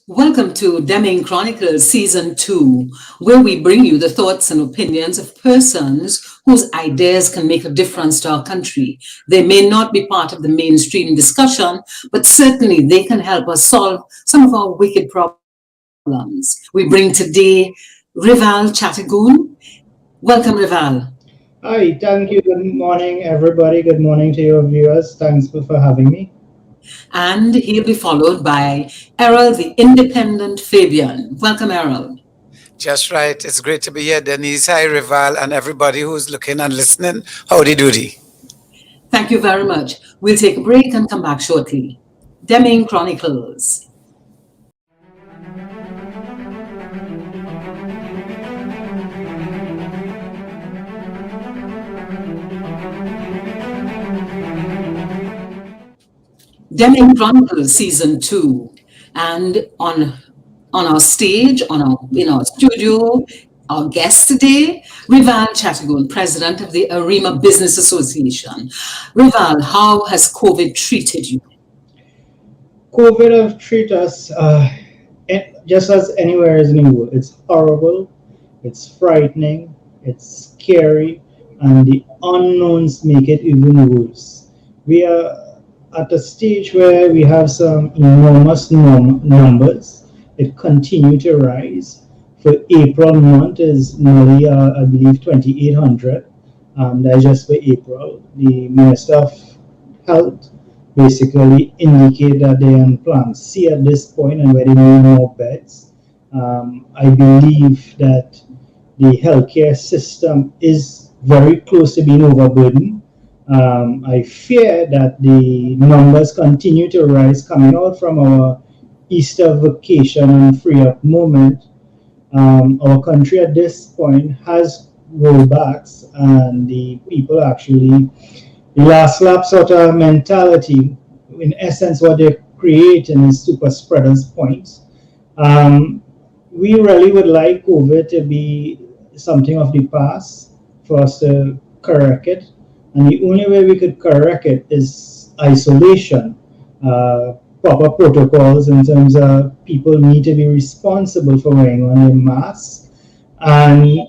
Welcome to Deming Chronicles Season 2, where we bring you the thoughts and opinions of persons whose ideas can make a difference to our country. They may not be part of the mainstream discussion, but certainly they can help us solve some of our wicked problems. We bring today Reval Chattergoon. Welcome, Reval. Hi, thank you. Good morning, everybody. Good morning to your viewers. Thanks for having me. And he'll be followed by Errol, the independent Fabien. Welcome, Errol. Just right. It's great to be here, Denise. Hi, Reval, and everybody who's looking and listening. Howdy doody. Thank you very much. We'll take a break and come back shortly. Deming Chronicles. Deming Chronicles Season 2. And on our stage, in our studio, our guest today, Reval Chattergoon, president of the Arima Business Association. Reval, how has COVID treated you? COVID have treated us just as anywhere is in the world. It's horrible, it's frightening, it's scary, and the unknowns make it even worse. We are at a stage where we have some enormous numbers. It continue to rise. For April month is nearly, I believe, 2,800. That's just for April. The Minister of Health basically indicate that they are plan C at this point and where they need more beds. I believe that the healthcare system is very close to being overburdened. I fear that the numbers continue to rise coming out from our Easter vacation and free up moment. Our country at this point has rollbacks, and the people actually, the last lap sort of mentality, in essence, what they're creating is super spreaders points. We really would like COVID to be something of the past for us to correct it. And the only way we could correct it is isolation, proper protocols in terms of people need to be responsible for wearing on their masks, and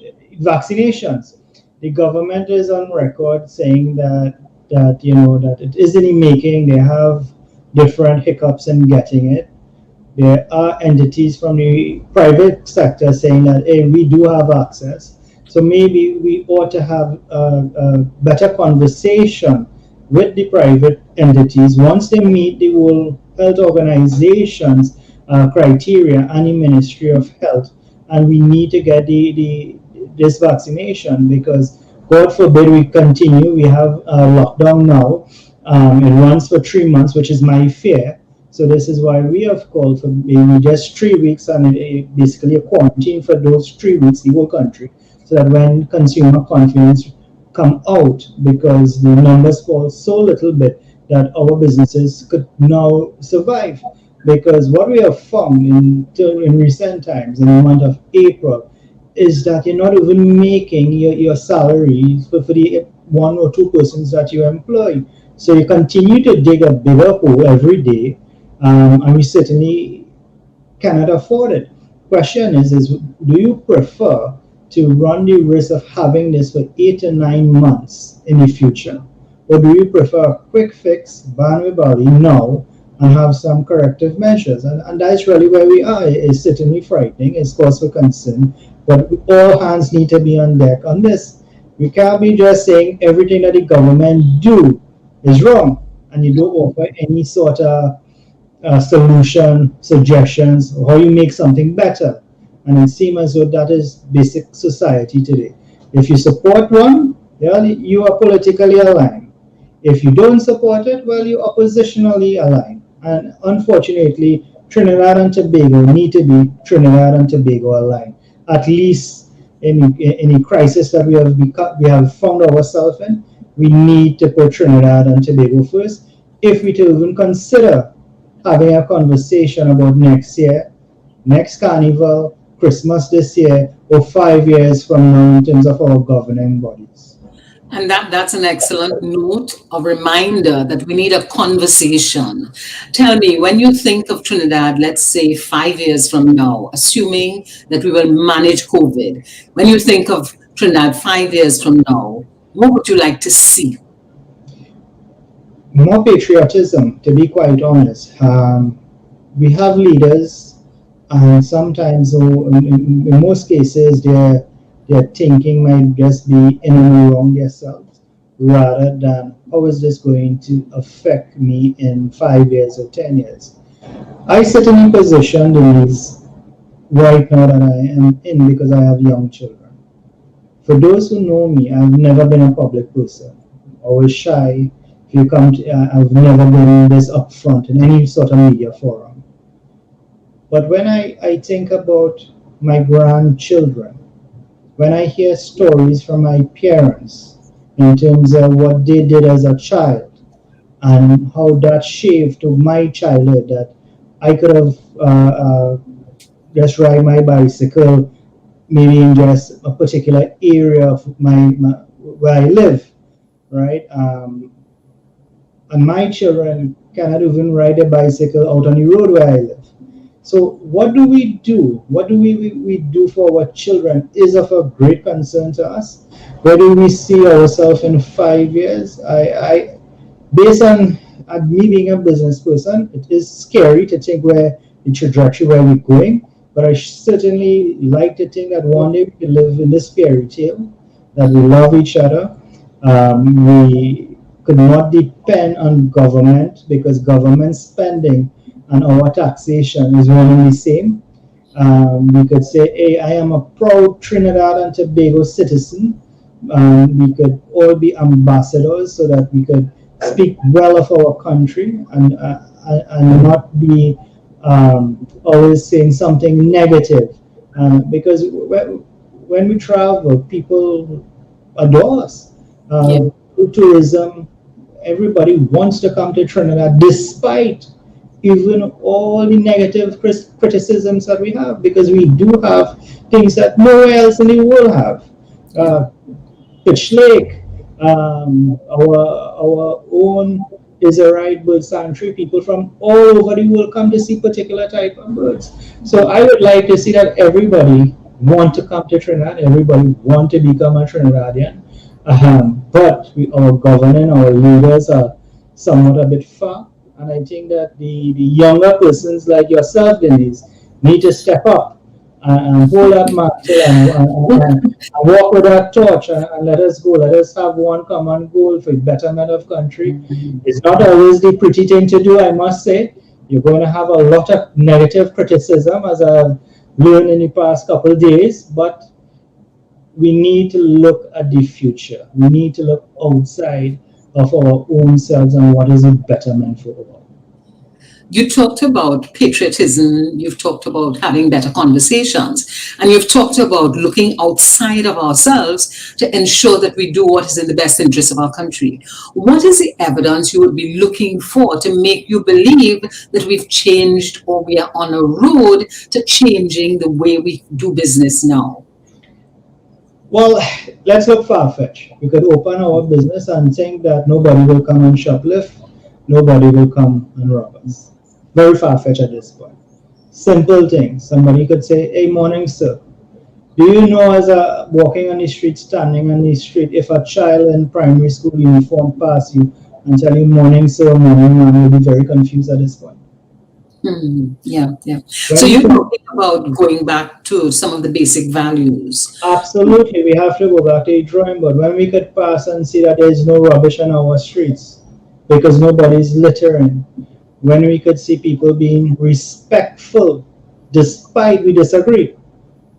vaccinations. The government is on record saying that it is in the making. They have different hiccups in getting it. There are entities from the private sector saying that, hey, we do have access. So maybe we ought to have a better conversation with the private entities once they meet the World Health Organization's criteria and the Ministry of Health, and we need to get this vaccination, because God forbid we continue. We have a lockdown now. It runs for 3 months, which is my fear. So this is why we have called for maybe just 3 weeks, and basically a quarantine for those 3 weeks, the whole country, so that when consumer confidence come out, because the numbers fall so little bit that our businesses could now survive. Because what we have found in recent times, in the month of April, is that you're not even making your salary for the 1 or 2 persons that you employ. So you continue to dig a bigger hole every day, and we certainly cannot afford it. Question is do you prefer to run the risk of having this for 8 to 9 months in the future? Or do you prefer a quick fix, ban with body now, and have some corrective measures? And that's really where we are. It's certainly frightening, it's cause for concern, but all hands need to be on deck on this. We can't be just saying everything that the government do is wrong, and you don't offer any sort of solution, suggestions, or how you make something better. And it seems as though that is basic society today. If you support one, well, you are politically aligned. If you don't support it, well, you're oppositionally aligned. And unfortunately, Trinidad and Tobago need to be Trinidad and Tobago aligned. At least in a crisis that we have found ourselves in, we need to put Trinidad and Tobago first. If we to even consider having a conversation about next year, next carnival, Christmas this year, or 5 years from now in terms of our governing bodies. And that's an excellent note, a reminder that we need a conversation. Tell me, when you think of Trinidad, let's say 5 years from now, assuming that we will manage COVID, when you think of Trinidad 5 years from now, what would you like to see? More patriotism, to be quite honest. We have leaders, and sometimes, in most cases, their thinking might just be in and around themselves, rather than how is this going to affect me in 5 years or 10 years. I sit in a position, Denise, right now that I am in because I have young children. For those who know me, I've never been a public person. Always shy. If you come to, I've never been this upfront in any sort of media forum. But when I think about my grandchildren, when I hear stories from my parents in terms of what they did as a child and how that shaped to my childhood, that I could have just ride my bicycle maybe in just a particular area of my where I live, right? And my children cannot even ride a bicycle out on the road where I live. So what do we do? What do we do for our children is of a great concern to us. Where do we see ourselves in 5 years? Based on me being a business person, it is scary to think where the trajectory where we're going. But I certainly like to think that one day we can live in this fairy tale, that we love each other. We could not depend on government because government spending and our taxation is one and the same. We could say, hey, I am a proud Trinidad and Tobago citizen. We could all be ambassadors so that we could speak well of our country and not be always saying something negative. Because when we travel, people adore us. Yeah. Tourism, everybody wants to come to Trinidad despite even all the negative criticisms that we have, because we do have things that nowhere else in the world have. Pitch Lake, our own is a right bird sanctuary. People from all over the world come to see particular type of birds. So I would like to see that everybody want to come to Trinidad, everybody want to become a Trinidadian. But our governing, our leaders are somewhat a bit far. And I think that the younger persons like yourself, Denise, need to step up and hold that mantle and walk with that torch and let us go. Let us have one common goal for betterment of country. It's not always the pretty thing to do, I must say. You're going to have a lot of negative criticism, as I've learned in the past couple of days, but we need to look at the future. We need to look outside of our own selves and what is the betterment for all. You talked about patriotism, you've talked about having better conversations, and you've talked about looking outside of ourselves to ensure that we do what is in the best interest of our country. What is the evidence you would be looking for to make you believe that we've changed or we are on a road to changing the way we do business now? Well, let's look far-fetched. We could open our business and think that nobody will come and shoplift, nobody will come and rob us. Very far-fetched at this point. Simple things. Somebody could say, hey, morning, sir. Do you know, as a walking on the street, standing on the street, if a child in primary school uniform pass you and tell you morning, sir, morning, ma'am, you'll be very confused at this point. Yeah. So you're talking about going back to some of the basic values. Absolutely, we have to go back to the drawing board. When we could pass and see that there is no rubbish on our streets because nobody is littering, when we could see people being respectful despite we disagree,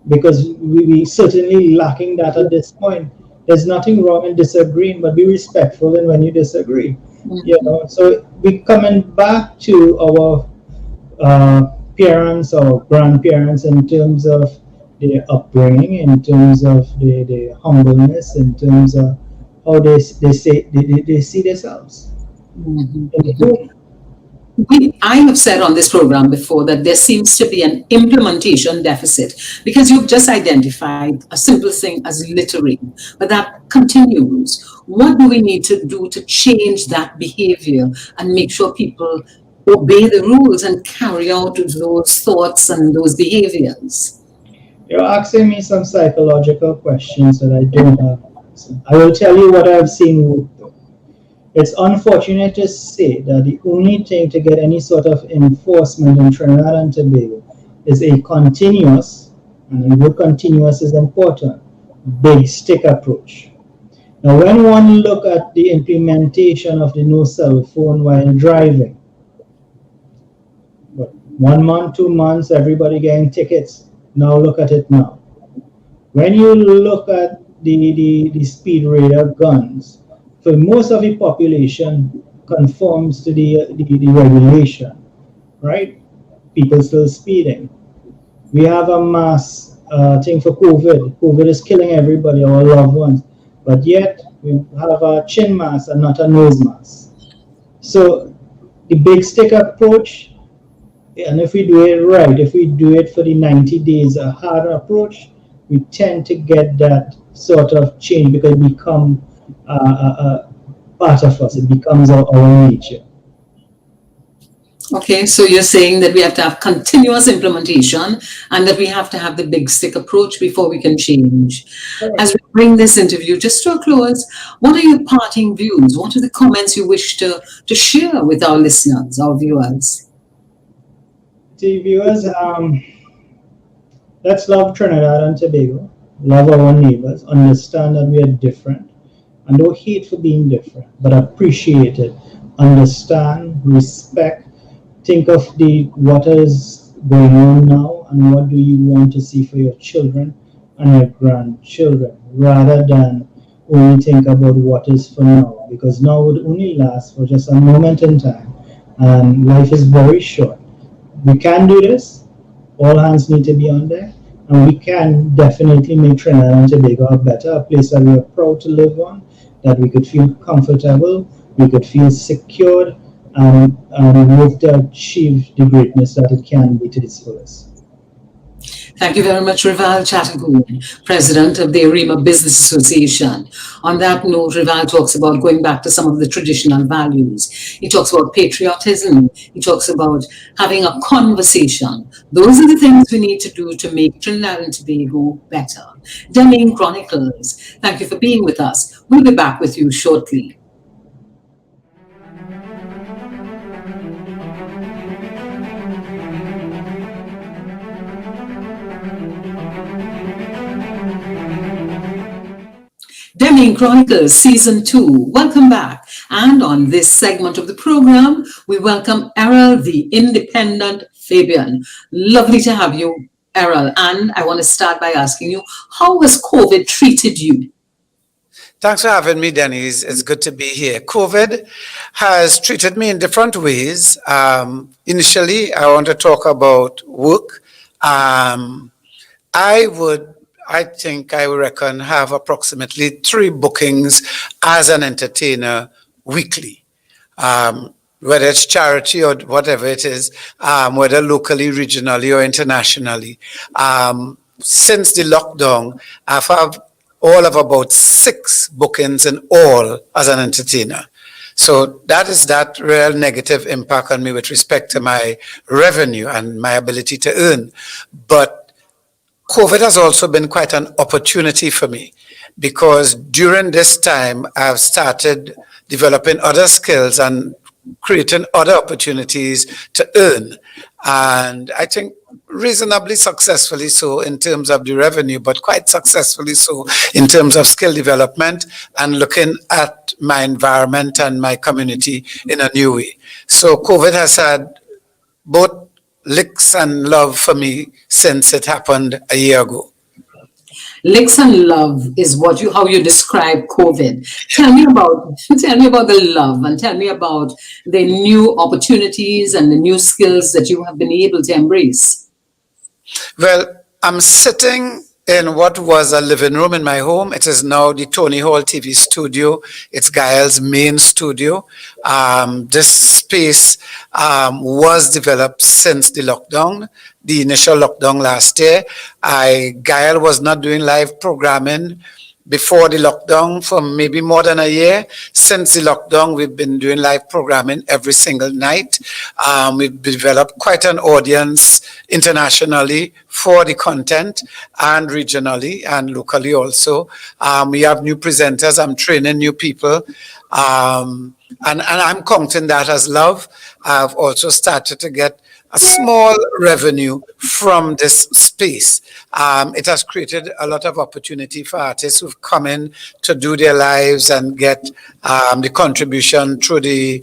because we certainly lacking that at this point. There's nothing wrong in disagreeing, but be respectful in when you disagree. So we coming back to our parents or grandparents in terms of their upbringing, in terms of the humbleness, in terms of how they see themselves. I have said on this program before that there seems to be an implementation deficit because you've just identified a simple thing as littering, but that continues. What do we need to do to change that behavior and make sure people obey the rules and carry out those thoughts and those behaviors? You're asking me some psychological questions that I don't have. I will tell you what I've seen. It's unfortunate to say that the only thing to get any sort of enforcement in Trinidad and Tobago is a continuous, and the word continuous is important, big stick approach. Now, when one look at the implementation of the no cell phone while driving, what, 1 month, 2 months, everybody getting tickets. Now look at it now. When you look at the speed radar guns, for most of the population conforms to the regulation, right? People still speeding. We have a mass thing for COVID. COVID is killing everybody, our loved ones. But yet, we have a chin mask and not a nose mask. So, the big stick approach, and if we do it right, if we do it for the 90 days, a hard approach, we tend to get that sort of change because it becomes part of us. It becomes our nature. Okay, so you're saying that we have to have continuous implementation and that we have to have the big stick approach before we can change. As we bring this interview just to a close, what are your parting views? What are the comments you wish to share with our listeners, our viewers? The viewers, let's love Trinidad and Tobago, love our neighbors, understand that we are different, and don't hate for being different, but appreciate it, understand, respect, think of what is going on now and what do you want to see for your children and your grandchildren, rather than only think about what is for now, because now would only last for just a moment in time, and life is very short. We can do this. All hands need to be on there, and we can definitely make Trinidad and Tobago a better place that we are proud to live on, that we could feel comfortable, we could feel secured, and hope to achieve the greatness that it can be to its fullest. Thank you very much, Reval Chattergoon, President of the Arima Business Association. On that note, Reval talks about going back to some of the traditional values. He talks about patriotism. He talks about having a conversation. Those are the things we need to do to make Trinidad and Tobago better. Deming Chronicles, thank you for being with us. We'll be back with you shortly. Deming Chronicles Season 2, welcome back. And on this segment of the program, we welcome Errol, the independent Fabien. Lovely to have you, Errol. And I want to start by asking you, how has COVID treated you? Thanks for having me, Denise. It's good to be here. COVID has treated me in different ways. Initially, I want to talk about work. I think I reckon have approximately 3 bookings as an entertainer weekly. Whether it's charity or whatever it is, whether locally, regionally, or internationally. Since the lockdown, I've had all of about 6 bookings in all as an entertainer. So that is that real negative impact on me with respect to my revenue and my ability to earn. But COVID has also been quite an opportunity for me because during this time I've started developing other skills and creating other opportunities to earn. And I think reasonably successfully so in terms of the revenue, but quite successfully so in terms of skill development and looking at my environment and my community in a new way. So COVID has had both licks and love for me since it happened a year ago. Licks and love is how you describe COVID. Tell me about the love and tell me about the new opportunities and the new skills that you have been able to embrace. Well, I'm sitting in what was a living room in my home. It is now the Tony Hall TV studio. It's Gayelle's main studio. This space was developed since the lockdown, the initial lockdown last year. Gayelle was not doing live programming before the lockdown for maybe more than a year. Since the lockdown, we've been doing live programming every single night. We've developed quite an audience internationally for the content and regionally and locally also. We have new presenters. I'm training new people. And I'm counting that as love. I've also started to get a small revenue from this space. It has created a lot of opportunity for artists who've come in to do their lives and get the contribution through the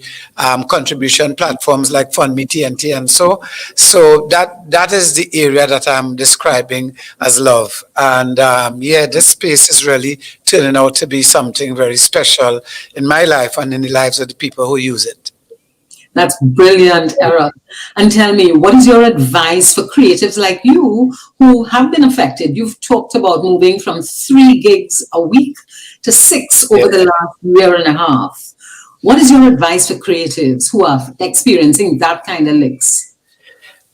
contribution platforms like FundMe, TNT, and so that is the area that I'm describing as love. And yeah, this space is really turning out to be something very special in my life and in the lives of the people who use it. That's brilliant, Errol. And tell me, what is your advice for creatives like you who have been affected? You've talked about moving from 3 gigs a week to 6 over the last year and a half. What is your advice for creatives who are experiencing that kind of licks?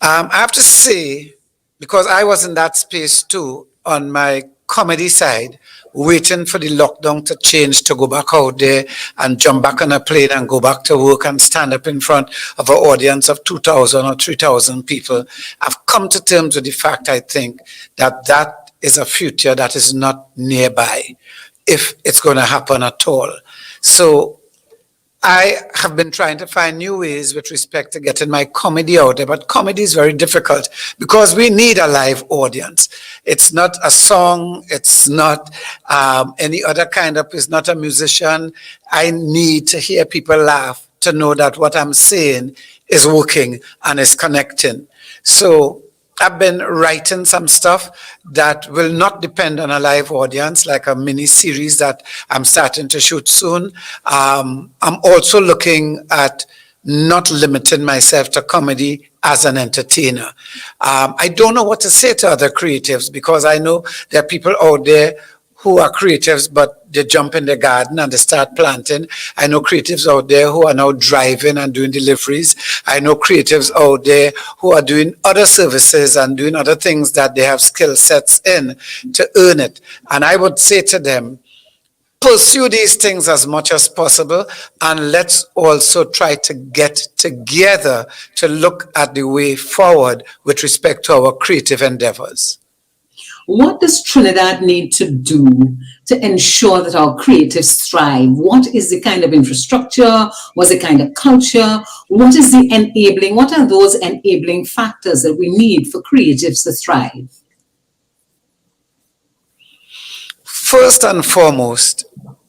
I have to say, because I was in that space too, on my comedy side, waiting for the lockdown to change to go back out there and jump back on a plane and go back to work and stand up in front of an audience of 2,000 or 3,000 people. I've come to terms with the fact, I think, that that is a future that is not nearby, if it's going to happen at all. So I have been trying to find new ways with respect to getting my comedy out there, but comedy is very difficult because we need a live audience. It's not a song, it's not any other kind of, it's not a musician. I need to hear people laugh to know that what I'm saying is working and is connecting. So I've been writing some stuff that will not depend on a live audience, like a mini series that I'm starting to shoot soon. I'm also looking at not limiting myself to comedy as an entertainer. I don't know what to say to other creatives because I know there are people out there who are creatives, but they jump in the garden and they start planting. I know creatives out there who are now driving and doing deliveries. I know creatives out there who are doing other services and doing other things that they have skill sets in to earn it. And I would say to them, pursue these things as much as possible, and let's also try to get together to look at the way forward with respect to our creative endeavors. What does Trinidad need to do to ensure that our creatives thrive? What is the kind of infrastructure? What's the kind of culture? What is the enabling? What are those enabling factors that we need for creatives to thrive? First and foremost,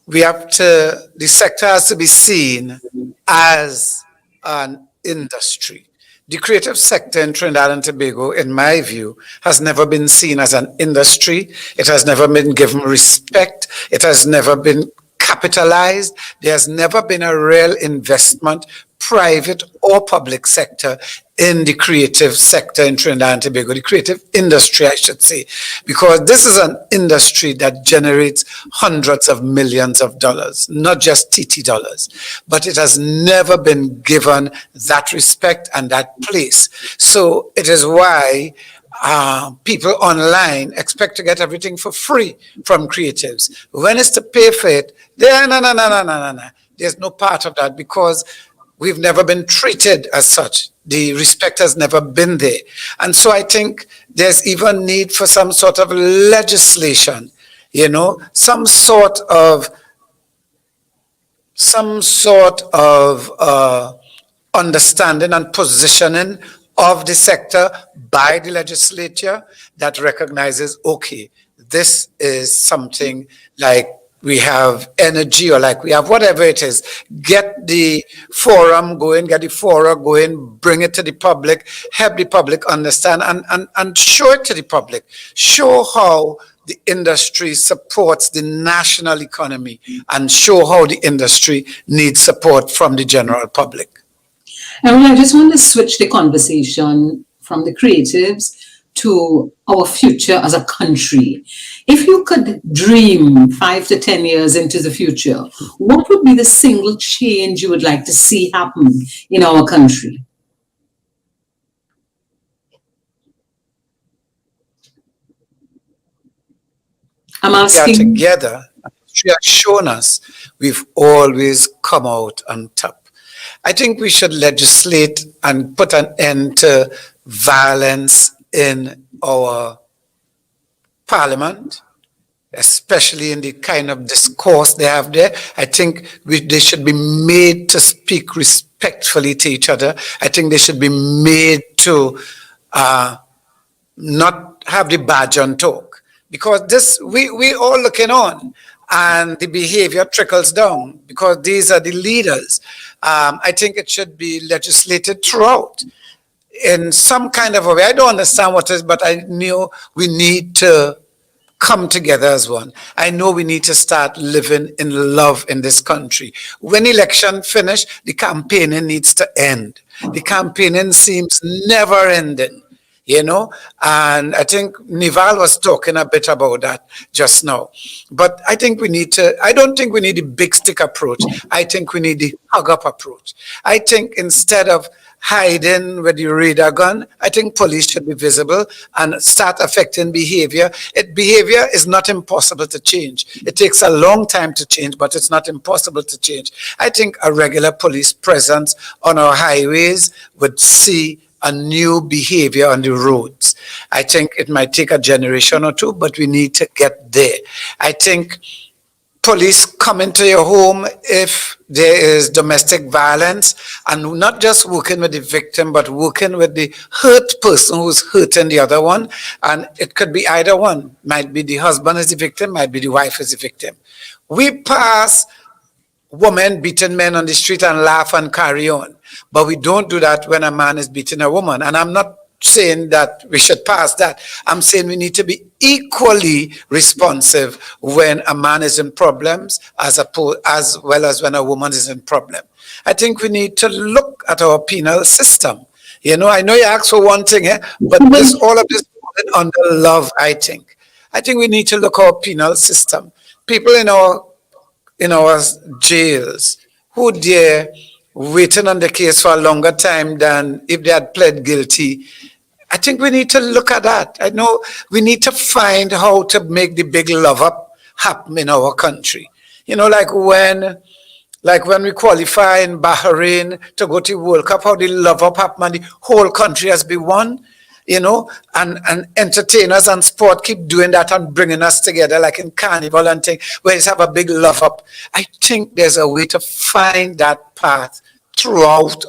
the sector has to be seen as an industry. The creative sector in Trinidad and Tobago, in my view, has never been seen as an industry. It has never been given respect. It has never been capitalized. There has never been a real investment, private or public sector, in the creative sector in Trinidad and Tobago, the creative industry, I should say, because this is an industry that generates hundreds of millions of dollars, not just TT dollars, but it has never been given that respect and that place. So it is why people online expect to get everything for free from creatives. When it's to pay for it, no. There's no part of that because we've never been treated as such. The respect has never been there. And so I think there's even need for some sort of legislation, some sort of understanding and positioning of the sector by the legislature that recognizes, okay, this is something like we have energy or like we have whatever it is. Get the forum going, get the fora going, bring it to the public, help the public understand and show it to the public. Show how the industry supports the national economy and show how the industry needs support from the general public. Errol, I just want to switch the conversation from the creatives to our future as a country. If you could dream 5 to 10 years into the future, what would be the single change you would like to see happen in our country? I'm We are asking. together. She has shown us we've always come out on top. I think we should legislate and put an end to violence in our parliament, especially in the kind of discourse they have there. I think they should be made to speak respectfully to each other. I think they should be made to not have the badge on talk, because this we all looking on, and the behavior trickles down because these are the leaders. I think it should be legislated throughout in some kind of a way. I don't understand what it is, but I knew we need to come together as one. I know we need to start living in love in this country. When election finish, the campaigning needs to end. The campaigning seems never ending, you know, and I think Reval was talking a bit about that just now. But I think we need to, I don't think we need the big stick approach. I think we need the hug up approach. I think instead of hiding with the radar gun, I think police should be visible and start affecting behavior. Behavior is not impossible to change. It takes a long time to change, but it's not impossible to change. I think a regular police presence on our highways would see a new behavior on the roads. I think it might take a generation or two, but we need to get there. I think police come into your home if there is domestic violence, and not just working with the victim, but working with the hurt person who's hurting the other one. And it could be either one. Might be the husband is the victim, might be the wife is the victim. We pass women beating men on the street and laugh and carry on. But we don't do that when a man is beating a woman. And I'm not saying that we should pass that. I'm saying we need to be equally responsive when a man is in problems as well as when a woman is in problem. I think we need to look at our penal system. You know, I know you asked for one thing, but all of this under love, I think. I think we need to look at our penal system. People in our jails who dare waiting on the case for a longer time than if they had pled guilty. I think we need to look at that. I know we need to find how to make the big love up happen in our country. You know, like when we qualify in Bahrain to go to World Cup, how the love up happen and the whole country has been won. You know, and entertainers and sport keep doing that and bringing us together, like in Carnival and things, where you have a big love up. I think there's a way to find that path throughout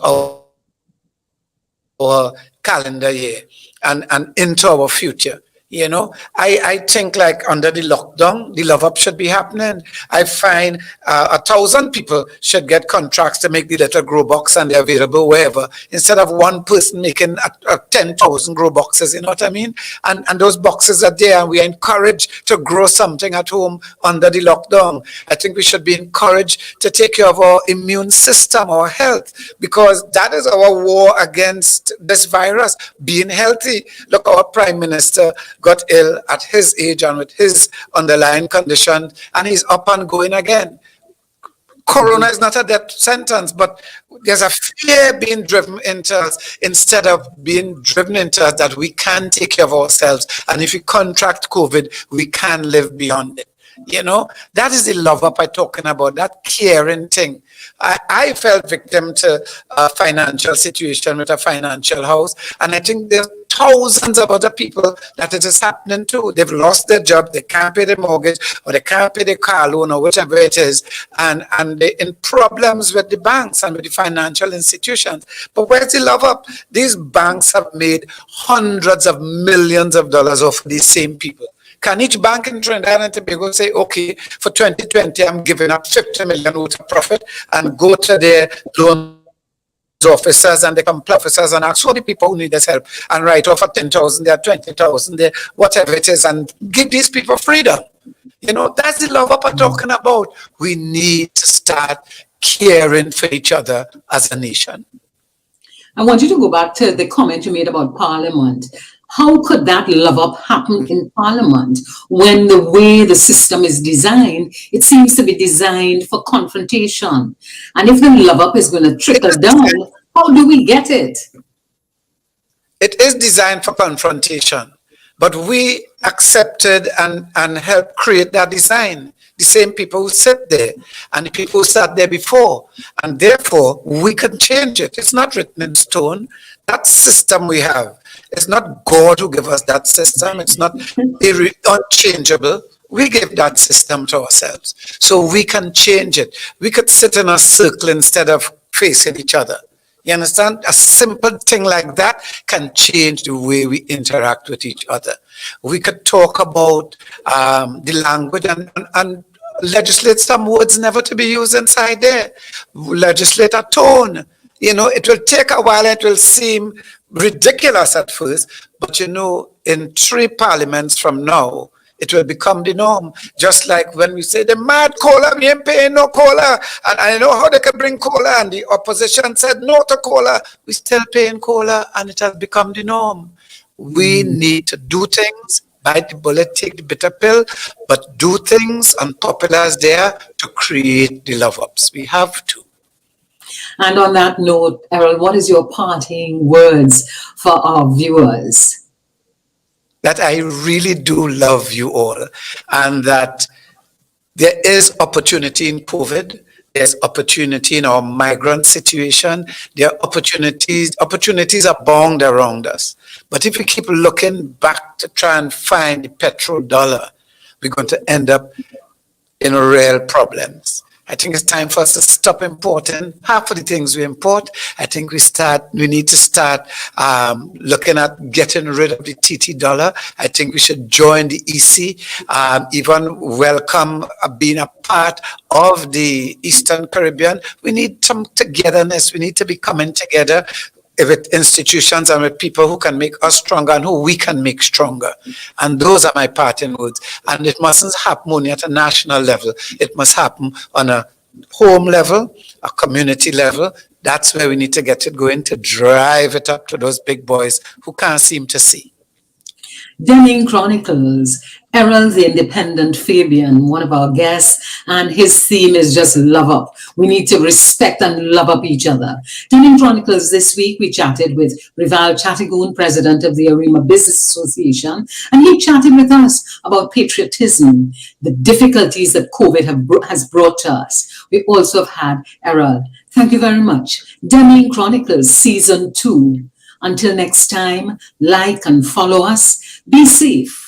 our calendar year and into our future. You know, I think like under the lockdown, the love up should be happening. I find 1,000 people should get contracts to make the little grow box and they're available wherever, instead of one person making 10,000 grow boxes, you know what I mean? And those boxes are there and we are encouraged to grow something at home under the lockdown. I think we should be encouraged to take care of our immune system, our health, because that is our war against this virus, being healthy. Look, our Prime Minister got ill at his age and with his underlying condition, and he's up and going again. Corona is not a death sentence, but there's a fear being driven into us instead of being driven into us that we can take care of ourselves. And if we contract COVID, we can live beyond it. You know, that is the love up I'm talking about, that caring thing. I fell victim to a financial situation with a financial house, and I think there's thousands of other people that it is happening to. They've lost their job, they can't pay the mortgage, or they can't pay the car loan, or whatever it is, and they're in problems with the banks and with the financial institutions. But where's the love up? These banks have made hundreds of millions of dollars off these same people. Can each bank in Trinidad and Tobago say, okay, for 2020, I'm giving up 50 million worth of profit, and go to their loan officers and the compliance officers and ask for the people who need this help and write off at 10,000 there, 20,000 there, whatever it is, and give these people freedom? You know, that's the love up I'm talking about. We need to start caring for each other as a nation. I want you to go back to the comment you made about Parliament. How could that love up happen in Parliament when the way the system is designed, it seems to be designed for confrontation? And if the love up is going to trickle down, how do we get it? It is designed for confrontation, but we accepted and helped create that design. The same people who sit there and the people who sat there before. And therefore, we can change it. It's not written in stone. That system we have, it's not God who gave us that system. It's not unchangeable. We gave that system to ourselves. So we can change it. We could sit in a circle instead of facing each other. You understand? A simple thing like that can change the way we interact with each other. We could talk about the language and legislate some words never to be used inside there. Legislate a tone. You know, it will take a while, it will seem ridiculous at first, but you know, in 3 parliaments from now, it will become the norm. Just like when we say the mad cola, we ain't paying no cola. And I know how they can bring cola, and the opposition said no to cola. We still paying cola, and it has become the norm. We need to do things, bite the bullet, take the bitter pill, but do things unpopular as they are to create the love-ups. We have to. And on that note, Errol, what is your parting words for our viewers? That I really do love you all, and that there is opportunity in COVID. There's opportunity in our migrant situation. There are opportunities abound around us. But if we keep looking back to try and find the petrodollar, we're going to end up in real problems. I think it's time for us to stop importing half of the things we import. I think we need to start looking at getting rid of the TT dollar. I think we should join the EC, even welcome being a part of the Eastern Caribbean. We need some togetherness. We need to be coming together with institutions and with people who can make us stronger and who we can make stronger. And those are my parting words. And it mustn't happen only at a national level. It must happen on a home level, a community level. That's where we need to get it going, to drive it up to those big boys who can't seem to see. Deming Chronicles, Errol the Independent Fabien, one of our guests, and his theme is just love up. We need to respect and love up each other. Deming Chronicles this week, we chatted with Reval Chattergoon, president of the Arima Business Association, and he chatted with us about patriotism, the difficulties that COVID has brought to us. We also have had Errol. Thank you very much. Deming Chronicles, Season 2. Until next time, like and follow us. Be safe.